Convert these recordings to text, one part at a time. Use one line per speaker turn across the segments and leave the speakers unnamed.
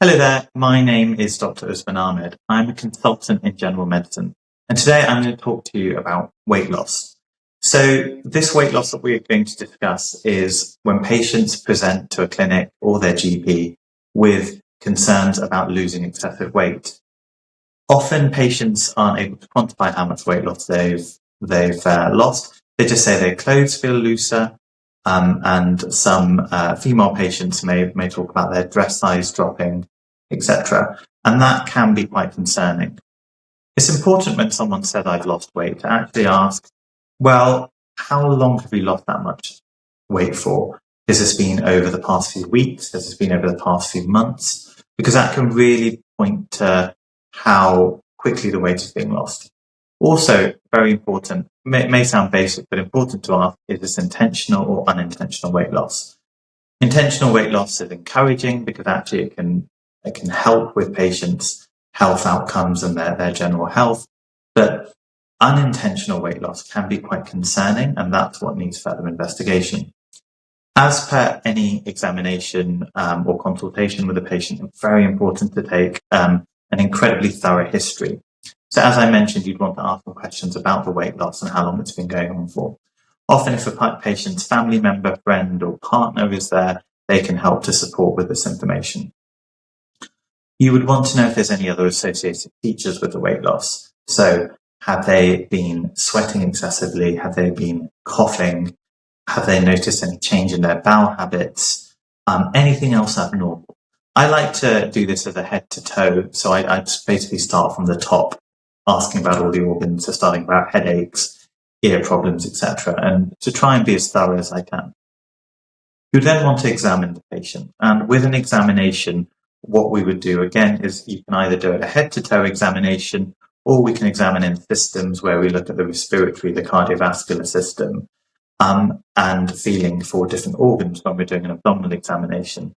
Hello there, my name is Dr. Usman Ahmed. I'm a consultant in general medicine, and today I'm going to talk to you about weight loss. So this weight loss that we're going to discuss is when patients present to a clinic or their GP with concerns about losing excessive weight. Often patients aren't able to quantify how much weight loss they've lost. They just say their clothes feel looser, and some female patients may talk about their dress size dropping, etc. And that can be quite concerning. It's important when someone said I've lost weight to actually ask, well, how long have you lost that much weight for? Has this been over the past few weeks? Has this been over the past few months? Because that can really point to how quickly the weight is being lost. Also, very important, may sound basic, but important to ask, is this intentional or unintentional weight loss? Intentional weight loss is encouraging because actually it can help with patients' health outcomes and their general health. But unintentional weight loss can be quite concerning, and that's what needs further investigation. As per any examination or consultation with a patient, it's very important to take an incredibly thorough history. So as I mentioned, you'd want to ask them questions about the weight loss and how long it's been going on for. Often if a patient's family member, friend or partner is there, they can help to support with this information. You would want to know if there's any other associated features with the weight loss. So have they been sweating excessively? Have they been coughing? Have they noticed any change in their bowel habits? Anything else abnormal? I like to do this as a head to toe. So I basically start from the top, asking about all the organs, so starting about headaches, ear problems, etc., and to try and be as thorough as I can. You then want to examine the patient. And with an examination, what we would do again is you can either do a head to toe examination, or we can examine in systems where we look at the respiratory, the cardiovascular system, and feeling for different organs when we're doing an abdominal examination.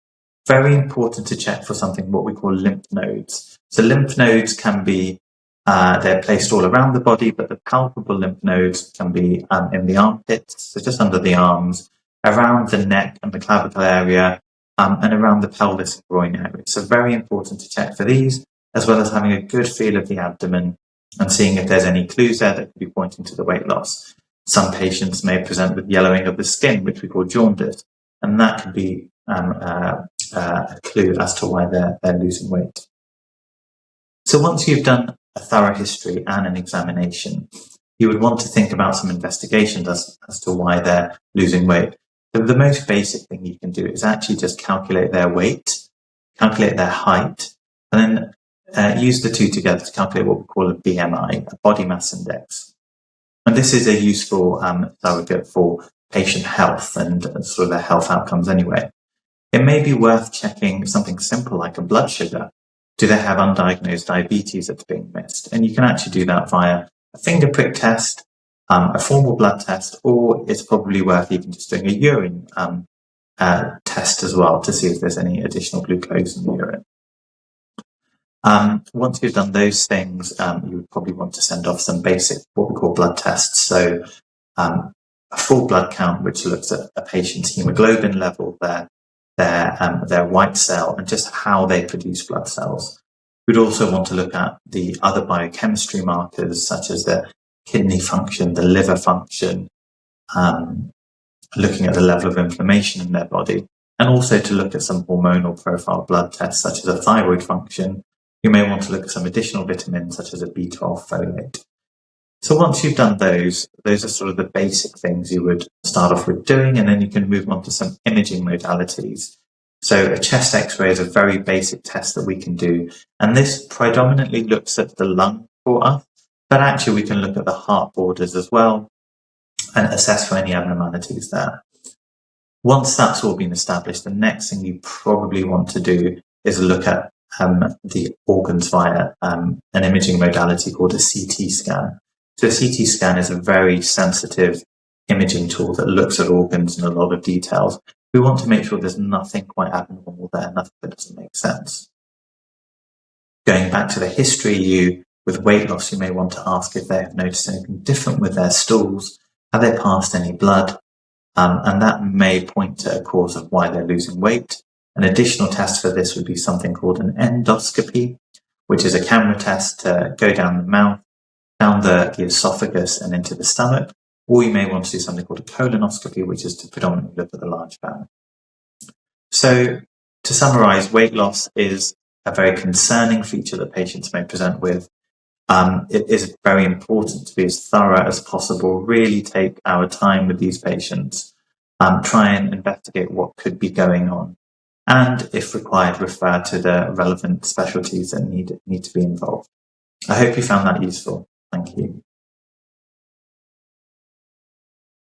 Very important to check for something what we call lymph nodes. So lymph nodes can be, they're placed all around the body, but the palpable lymph nodes can be in the armpits, so just under the arms, around the neck and the clavicle area, and around the pelvis and groin area. So very important to check for these, as well as having a good feel of the abdomen and seeing if there's any clues there that could be pointing to the weight loss. Some patients may present with yellowing of the skin, which we call jaundice, and that could be a clue as to why they're losing weight. So once you've done a thorough history and an examination, you would want to think about some investigations as to why they're losing weight. So the most basic thing you can do is actually just calculate their weight, calculate their height, and then use the two together to calculate what we call a BMI, a body mass index. And this is a useful surrogate for patient health and sort of their health outcomes anyway. It may be worth checking something simple like a blood sugar. Do they have undiagnosed diabetes that's being missed? And you can actually do that via a finger prick test, a formal blood test, or it's probably worth even just doing a urine test as well to see if there's any additional glucose in the urine. Once you've done those things, you would probably want to send off some basic, what we call blood tests. So a full blood count, which looks at a patient's hemoglobin level, their white cell, and just how they produce blood cells. We'd also want to look at the other biochemistry markers, such as the kidney function, the liver function, looking at the level of inflammation in their body, and also to look at some hormonal profile blood tests, such as a thyroid function. You may want to look at some additional vitamins, such as a B12 folate. So once you've done those are sort of the basic things you would start off with doing, and then you can move on to some imaging modalities. So a chest X-ray is a very basic test that we can do, and this predominantly looks at the lung for us, but actually we can look at the heart borders as well and assess for any abnormalities there. Once that's all been established, the next thing you probably want to do is look at the organs via an imaging modality called a CT scan. So a CT scan is a very sensitive imaging tool that looks at organs in a lot of details. We want to make sure there's nothing quite abnormal there, nothing that doesn't make sense. Going back to the history, with weight loss, you may want to ask if they have noticed anything different with their stools. Have they passed any blood? And that may point to a cause of why they're losing weight. An additional test for this would be something called an endoscopy, which is a camera test to go down the mouth, down the esophagus and into the stomach. Or you may want to do something called a colonoscopy, which is to predominantly look at the large bowel. So to summarize, weight loss is a very concerning feature that patients may present with. It is very important to be as thorough as possible, really take our time with these patients, try and investigate what could be going on, and if required, refer to the relevant specialties that need to be involved. I hope you found that useful. Thank you.